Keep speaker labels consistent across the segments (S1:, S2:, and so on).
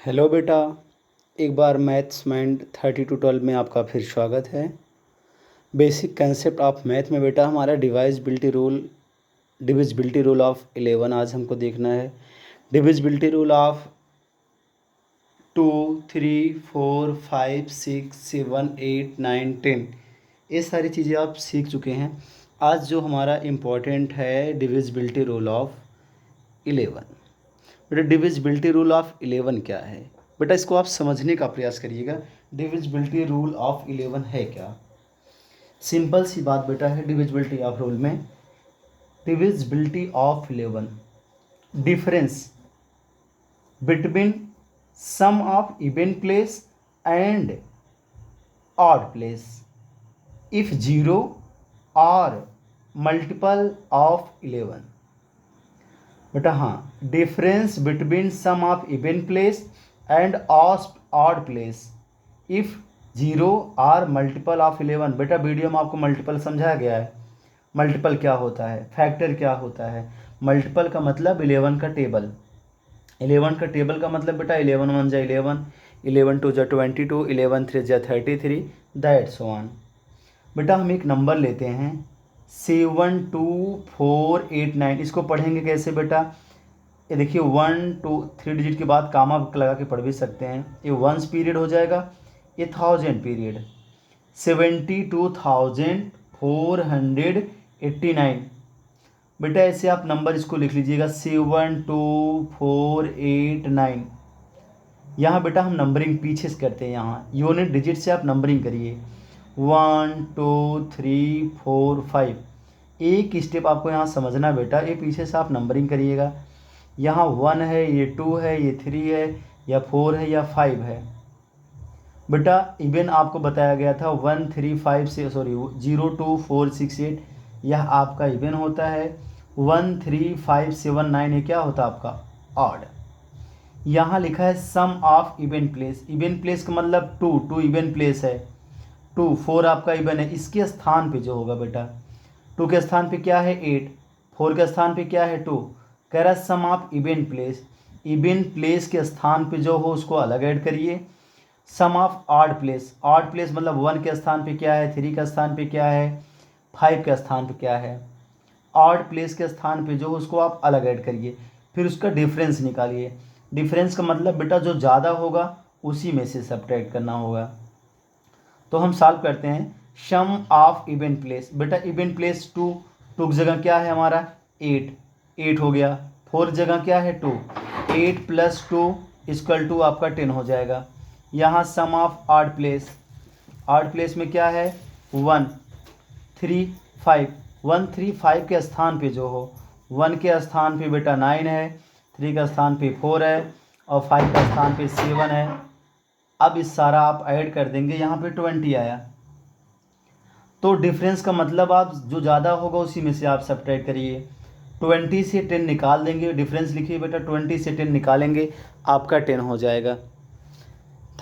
S1: Hello बेटा, एक बार maths mind 3212 में आपका फिर स्वागत है। बेसिक कंसेप्ट ऑफ मैथ में बेटा हमारा डिविजिबिलिटी रूल ऑफ 11 आज हमको देखना है। डिविजिबिलिटी रूल ऑफ 2, 3, 4, 5, 6, 7, 8, 9, 10 ये सारी चीज़ें आप सीख चुके हैं। आज जो हमारा इम्पोर्टेंट है डिविजिबिलिटी रूल ऑफ 11। बेटा डिविजिबिलिटी रूल ऑफ 11 क्या है? बेटा इसको आप समझने का प्रयास करिएगा। डिविजिबिलिटी रूल ऑफ 11 है क्या? सिंपल सी बात बेटा है डिविजिबिलिटी ऑफ रूल में। Divisibility of 11 difference between sum of even place and odd place if 0 और मल्टीपल ऑफ 11। बेटा हाँ, difference between sum of even place and odd place if 0 और मल्टीपल ऑफ 11। बेटा वीडियो में आपको मल्टीपल समझाया गया है। मल्टीपल क्या होता है, फैक्टर क्या होता है। मल्टीपल का मतलब 11 का टेबल। 11 का टेबल का मतलब बेटा 11 1 जा 11, 11 2 जा 22, 11 3 जा 33, दैट्स वन। बेटा हम एक नंबर लेते हैं 72489। इसको पढ़ेंगे कैसे बेटा? ये देखिए 1 2 3 डिजिट के बाद कामा लगा के पढ़ भी सकते हैं। ये वंस पीरियड हो जाएगा, ये 1000 पीरियड। 72,489। बेटा ऐसे आप नंबर इसको लिख लीजिएगा 72489। यहाँ बेटा हम नंबरिंग पीछे से करते हैं। यहाँ यूनिट डिजिट से आप नंबरिंग करिए 1 2 3 4 5। एक स्टेप आपको यहाँ समझना बेटा, ये पीछे से आप नंबरिंग करिएगा। यहाँ 1 है, ये 2 है, ये 3 है, या 4 है, या 5 है। बेटा इवन आपको बताया गया था 1 3 5 से 0 2 4 6 8, यह आपका इवन होता है। 1 3 5 7 9 ये क्या होता है आपका ऑड। यहाँ लिखा है sum of even place. Even place का मतलब 2 इवन प्लेस है। 2 4 आपका इवन है, इसके स्थान पे जो होगा बेटा 2 के स्थान पे क्या है 8, 4 के स्थान पे क्या है 2। कह रहा है sum of even place. Even place के स्थान पे जो हो उसको अलग ऐड करिए। Sum of odd place. Odd place मतलब 1 के स्थान पे क्या है, 3 के स्थान पे क्या है, 5 के स्थान पे क्या है। ऑड प्लेस के स्थान पे जो हो उसको आप अलग ऐड करिए, फिर उसका डिफरेंस निकालिए। डिफरेंस का मतलब बेटा जो ज़्यादा होगा उसी में से सब्ट्रैक्ट करना होगा। तो हम सॉल्व करते हैं सम ऑफ इवन प्लेस। बेटा इवन प्लेस 2 की जगह क्या है हमारा 8 हो गया। 4 जगह क्या है 2, 8 + 2 = आपका 10 हो जाएगा। यहाँ sum of odd place. Odd place में क्या है 1 3 5। 1 3 5 के स्थान पे जो हो, 1 के स्थान पे बेटा 9 है, 3 का स्थान पे 4 है, और 5 का स्थान पे 7 है। अब इस सारा आप ऐड कर देंगे, यहाँ पे 20 आया। तो डिफरेंस का मतलब आप जो ज़्यादा होगा उसी में से आप सब्ट्रैक्ट करिए। 20 से 10 निकाल देंगे। डिफरेंस लिखिए बेटा, 20 से 10 निकालेंगे आपका 10 हो जाएगा।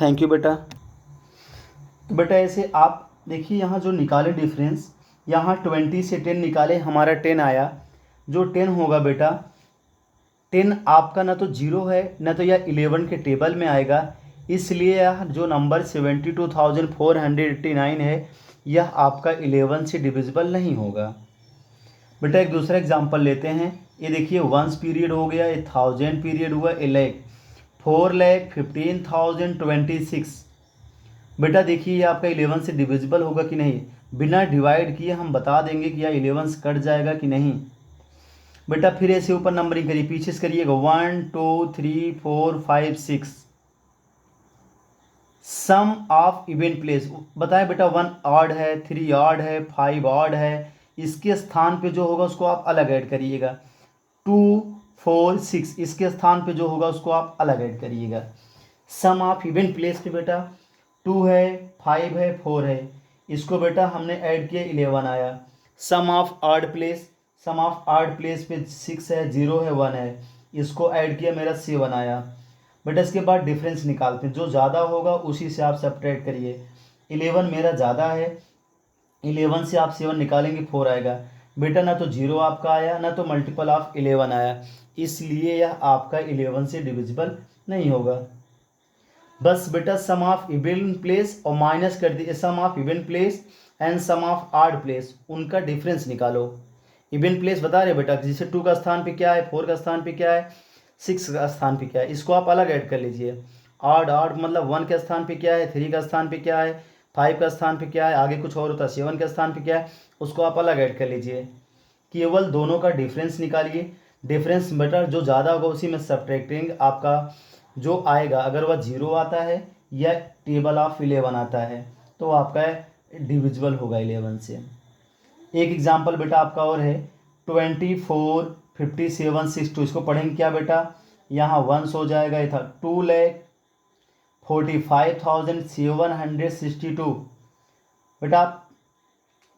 S1: थैंक यू बेटा। तो बेटा ऐसे आप देखिए यहाँ जो निकाले डिफरेंस, यहाँ 20 से 10 निकाले, हमारा 10 आया। जो 10 होगा बेटा 10 आपका ना तो 0 है ना तो यह 11 के टेबल में आएगा, इसलिए यह जो नंबर 72,489 है यह आपका 11 से डिविजिबल नहीं होगा। बेटा एक दूसरा एग्जांपल लेते हैं। ये देखिए 1 पीरियड हो गया, ये 1000 पीरियड हुआ, 4,15,026। बेटा देखिए ये आपका 11 से डिविजिबल होगा कि नहीं। बिना डिवाइड किए हम बता देंगे कि यह 11 से कट जाएगा कि नहीं। बेटा फिर ऐसे ऊपर नंबरिंग करिए, पीछे से करिएगा 1 2 3 4 5 6। सम ऑफ इवन प्लेस बताए बेटा 1 ऑड है, 3 ऑड है, 5 ऑड है। इसके स्थान पे जो होगा उसको आप अलग ऐड करिएगा। 2 4 6 इसके स्थान पे जो होगा उसको आप अलग ऐड करिएगा। सम ऑफ इवन प्लेस पे बेटा 2 है, 5 है, 4 है, इसको बेटा हमने ऐड किया 11 आया। Sum of odd place, sum of odd place पे 6 है, 0 है, 1 है, इसको ऐड किया मेरा 7 आया। बेटा इसके बाद डिफरेंस निकालते हैं, जो ज़्यादा होगा उसी से आप सब्ट्रैक्ट करिए। 11 मेरा ज़्यादा है, 11 से आप 7 निकालेंगे 4 आएगा। बेटा ना तो 0 आपका आया ना तो मल्टीपल ऑफ 11 आया, इसलिए यह आपका 11 से डिविजिबल नहीं होगा। बस बेटा सम ऑफ इवन प्लेस और माइनस कर दीजिए sum of even place and sum of odd place, उनका डिफरेंस निकालो। इवन प्लेस बता रहे बेटा जैसे 2 का स्थान पे क्या है, 4 का स्थान पे क्या है, 6 का स्थान पे क्या है, इसको आप अलग ऐड कर लीजिए। आड आड मतलब 1 के स्थान पे क्या है, 3 का स्थान पे क्या है, 5 का स्थान पे क्या है, आगे कुछ और होता है 7 के स्थान पे क्या है, उसको आप अलग ऐड कर लीजिए। केवल दोनों का डिफरेंस निकालिए। डिफरेंस बेटा जो ज़्यादा होगा उसी में सब्ट्रैक्टिंग आपका जो आएगा, अगर वह 0 आता है या टेबल ऑफ 11 आता है तो आपका डिविजिबल होगा 11 से। एक एग्जाम्पल बेटा आपका और है 24 57 62, इसको पढ़ेंगे क्या बेटा, यहाँ 1 हो जाएगा, ये था 2,45,762। बेटा आप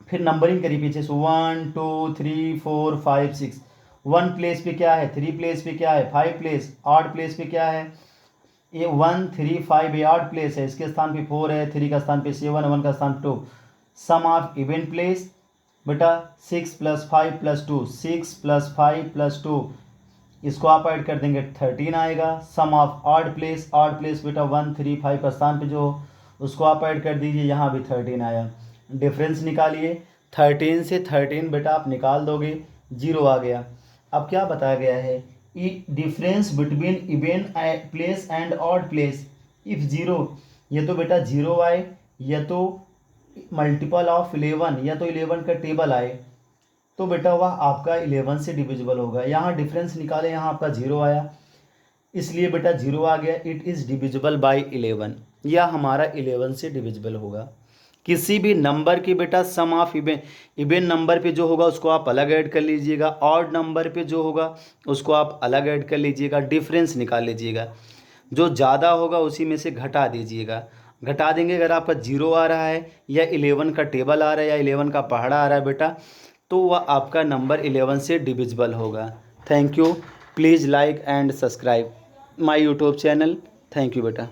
S1: फिर नंबरिंग करिए पीछे से 1 2 3 4 5 6। 1 प्लेस पे क्या है, 3 प्लेस पे क्या है, 5 प्लेस, 8 प्लेस पे क्या है, ये 1 3 5 ये 8 प्लेस है, इसके स्थान पे 4 है, 3 का स्थान पे 7, 1 का स्थान पे 2। सम ऑफ इवन प्लेस बेटा 6 + 5 + 2, 6 + 5 + 2, इसको आप ऐड कर देंगे 13 आएगा। सम ऑफ ऑड प्लेस बेटा 1 3 5 का स्थान पे जो उसको आप ऐड कर दीजिए, यहाँ भी 13 आया। डिफरेंस निकालिए, 13 से 13 बेटा आप निकाल दोगे, 0 आ गया। अब क्या बताया गया है, difference between even place and odd place if 0, ये तो बेटा 0 आए या तो मल्टीपल ऑफ 11 या तो 11 का टेबल आए तो बेटा वह आपका 11 से डिविजिबल होगा। यहाँ डिफरेंस निकाले, यहाँ आपका 0 आया इसलिए बेटा 0 आ गया, इट इज़ डिविजिबल बाय 11, यह हमारा 11 से डिविजिबल होगा। किसी भी नंबर की बेटा सम ऑफ इवन नंबर पे जो होगा उसको आप अलग ऐड कर लीजिएगा, ऑड नंबर पे जो होगा उसको आप अलग ऐड कर लीजिएगा, डिफरेंस निकाल लीजिएगा, जो ज़्यादा होगा उसी में से घटा दीजिएगा। घटा देंगे, अगर आपका 0 आ रहा है या 11 का टेबल आ रहा है या 11 का पहाड़ा आ रहा है बेटा तो वह आपका नंबर 11 से डिविजिबल होगा। Thank you, please like and subscribe my YouTube channel. Thank you बेटा।